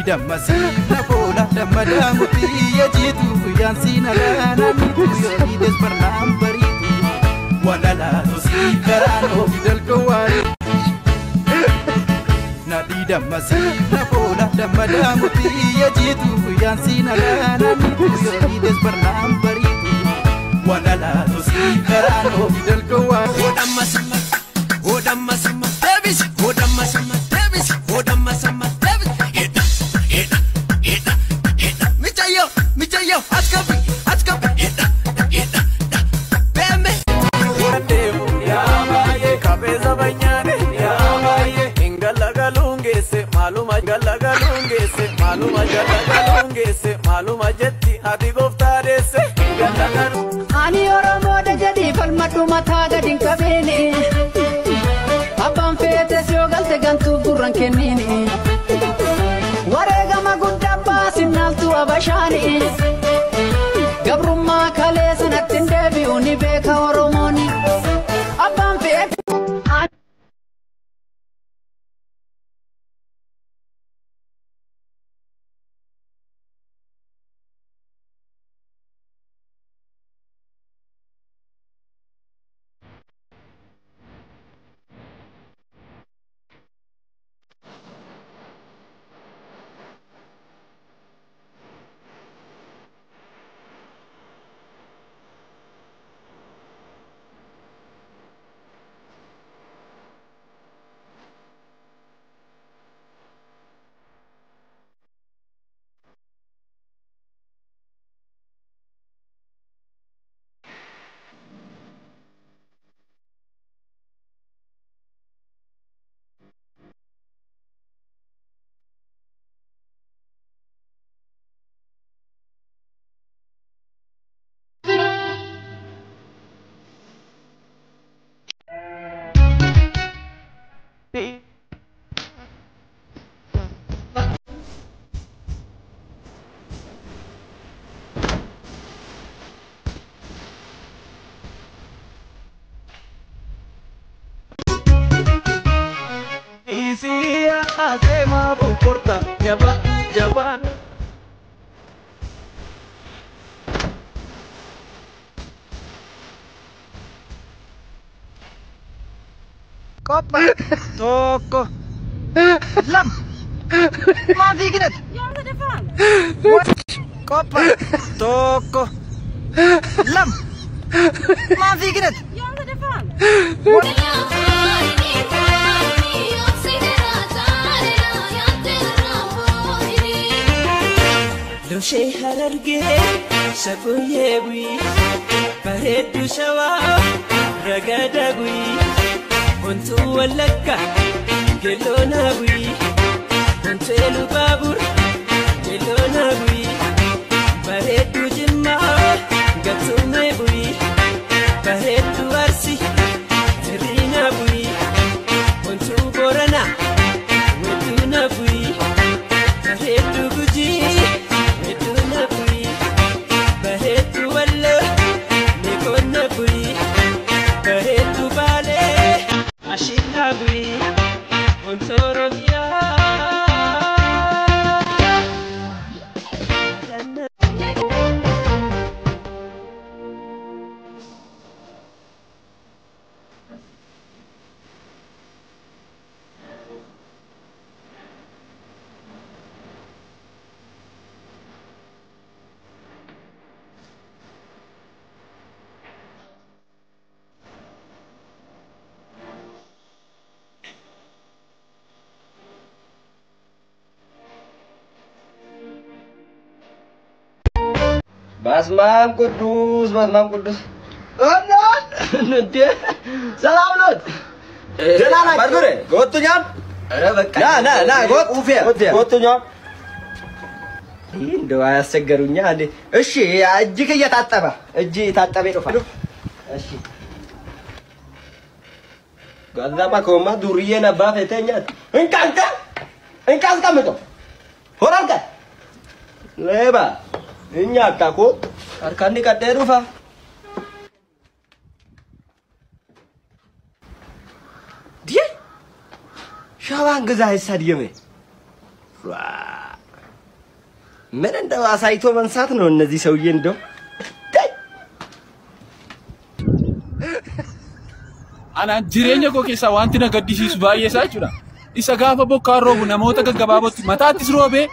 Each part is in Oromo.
Damas na bola damada muti yajitu yansina lana yori desparnam baritu wala la tosi karano fidel kawari na di damas na bola damada muti yajitu yansina lana yori desparnam baritu wala la tosi karano fidel kawari odamas Davis odamas Davis odamas maluma jetti adi goftaadesse ani oromo de jadi falmatu mata gadin kabene abban fete shogalte gantu burran kennini warega magudda basinaltu abashani gabrumma kale sanatin debi uni beka oromoni abban fete Hacemos corta, ya va. Copa, toco, lam, más dignet. Copa, toco, lam, más dignet. Shey hararge sabuye bui baredu shawa ragada bui ontu walaka gelona bui ontelu babur gelona bui baredu jimma gatume bui baredu arsi rina bui ontu borana weduna bui baredu guji Basmam Kudus. Nanti salam lut. Jalan baru deh. Gotunya ኧረ በቃ ና ጎት ጎትኛ እንደው አያስቸገሩኛ እንዴ እሺ እጅግ እየታጠበ እጅ ታጠበ ይጥፋ እሺ ጋዛማ ኮማ ዱርዬ ነበር ፈተኛት እንካ አስቀምጦ ሆራልከ ለባ እኛ አጣቆ አርካኒ ቀደሩፋ ዲ ሻዋን ግዛ ይሳድየመ ምን እንደው አሳይቶ መንሳት ነው እነዚህ ሰውዬ እንደው ana jireenya koo keessa wanti na gaddisiisu baay'eesaa jechuudha. Isa gaafa bokkaan roobu namoota gaggabaabotti mataattis roobee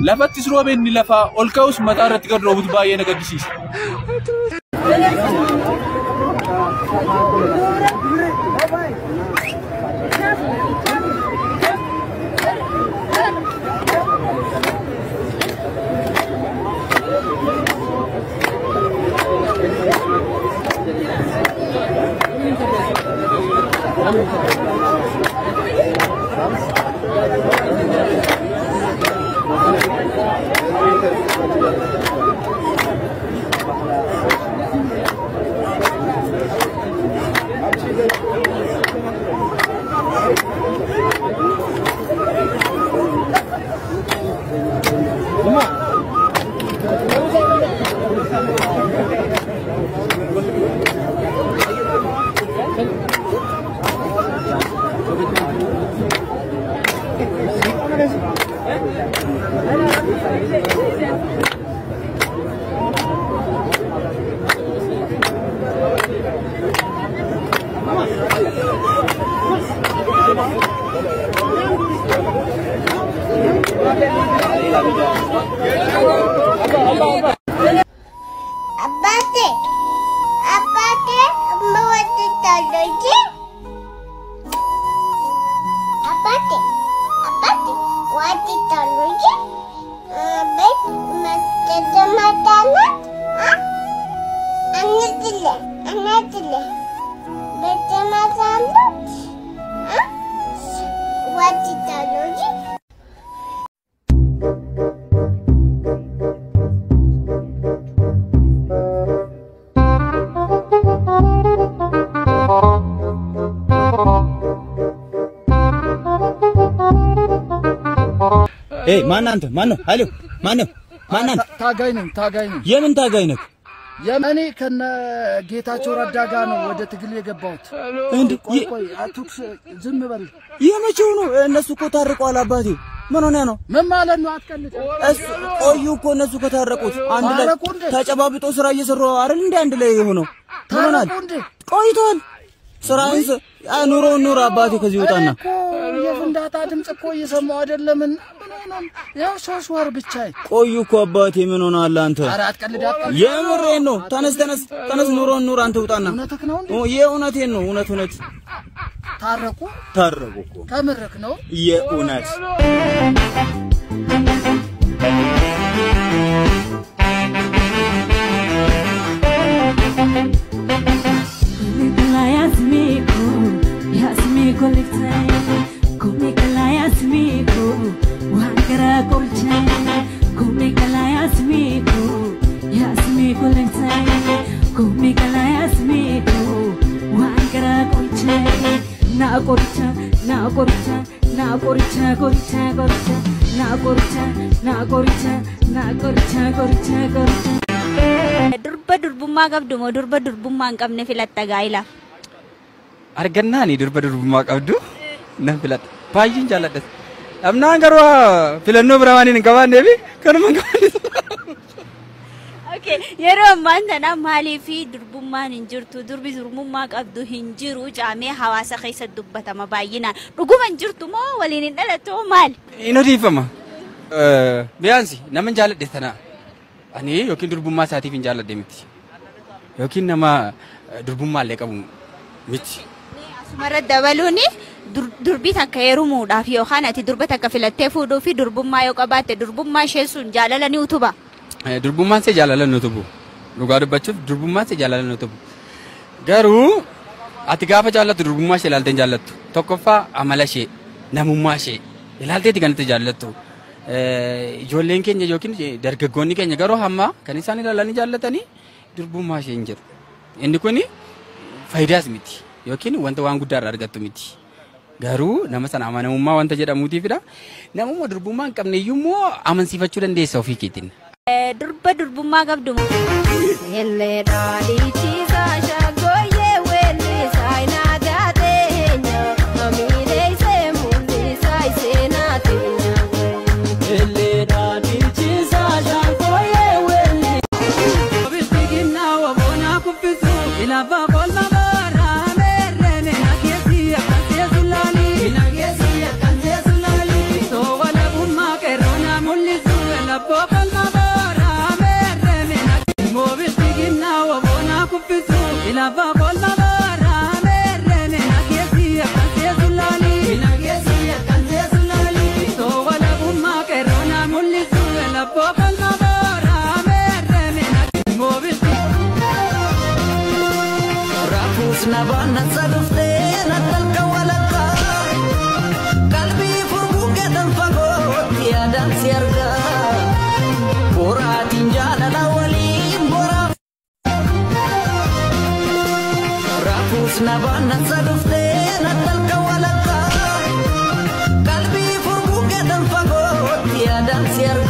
lafattis roobee inni lafaa ol ka'us mataa irratti gad roobutu baay'ee na gaddisiisa. Hey, manant, mano, halo, mano, manant. ታጋይ ነኝ የምን ታጋይ ነህ? የማኔ ከነ ጌታቸው ረዳ ጋር ነው ወደ ትግል የገባሁት። እንዴ ቆይ አቱክስ ዝም በል። የመቼው ነው? እነሱ እኮ ታርቀዋል አባቴ። ምን ሆነ ነው? ምን ማለት ነው? አትቀልጥ። ቆዩ እኮ እነሱ ከታረቁት አንድ ላይ ተጨባብጦ ስራ እየሰሩ አይደል እንዴ አንድ ላይ የሆነው? ተሆናል ቆይቷል። ስራንስ ኑሮ አባቴ ከዚህ ወጣና የፍንዳታ ድምጽ እኮ እየሰማው አይደለም። ያው ሶስት ወር ብቻ ቆዩ እኮ አባቴ። ምን ሆነሃል አንተ? ኧረ አትቀልድ። የምሬን ነው። ተነስ ኑሮ አንተ ውጣና። የእውነቴን ነው። እውነት ታረቁ እኮ ከምርክ ነው የእውነት Durba qabdu mo durbummaa hin qabne filatta gaa'ila. Argannaani durbummaa qabdu nan filatta. Baay'een jaalladha. Amnaan garuu filannoo biraa waan hin qabaanneef kanuma hin qabaanne. Okay, yeroo ammaan tana maaliif durbummaan hin jirtu? Durbi durbummaa qabdu hin jiru jaamee hawaasa keessa dubbatama baay'inaan. Dhuguma hin jirtu moo waliin hin dhalattu maal? Hin odeeffama. Biyaansi nama jaalladhe tana. Ani yookiin durbummaa isaatiif hin jaalladhe miti. Yookiin nama durbummaa illee qabu miti. Asumarra dabaluuni durbi takka heerumuudhaaf yookaan ati durba takka filattee fuudhuu fi durbummaa yoo qabaatte durbummaa ishee sun jaalala ni utuba. Durbummaan see jaalala ni utubu. Dhugaa dubbachuuf durbummaan see jaalala ni utubu. Garuu ati gaafa jaallattu durbummaa ishee ilaaltee hin jaallattu. Tokkoffaa amala ishee namummaa ishee ilaalteeti kan itti jaallattu. Ijoolleen keenya yookiin dargaggoonni keenya garuu hamma kan isaan ilaalanii jaallatanii durbummaa ishee hin jiru. Inni kun faayidaas miti yookiin wanta waan guddaa irraa argattu miti. Garuu nama sana amanamummaa wanta jedhamuutiifidha. Namummaa durbummaa hin qabne iyyuu amansiifachuu dandeessa ofii keetiin. Durba durbummaa qabdu moo? Ellee dhaadhichiisa shaggooyyee weellisaa inaa gaateenya amiilee isee mul'isaa isee naateenya. Ellee dhaadhichiisa shaggooyyee weellisaa. Obisti ginnaa waboonaa kuffisu ilaafaa kolma baaraa meerree nageessi akkansee sulaalii. Nageessi akkansee sulaalii. Soowa labummaa qeerroonaa mul'isu elabboo kolma baaraa. Ilafa kolma baaraa meerree nageessi akkansee sulaalii. Nageessi akkansee sulaalii. Soowa labummaa qeerroonaa mul'isu elabboo kolma baaraa meerree nageessi moobilti. Raafuus nabaana saduftee natalka walakkaa qalbii furbuukee danfagootti yaadaan si argaa boraatiin jaalala waliin boraa. Nabana saduftee natalka walakkaa qalbii furbuukee danfagootti yaadaan si argaa.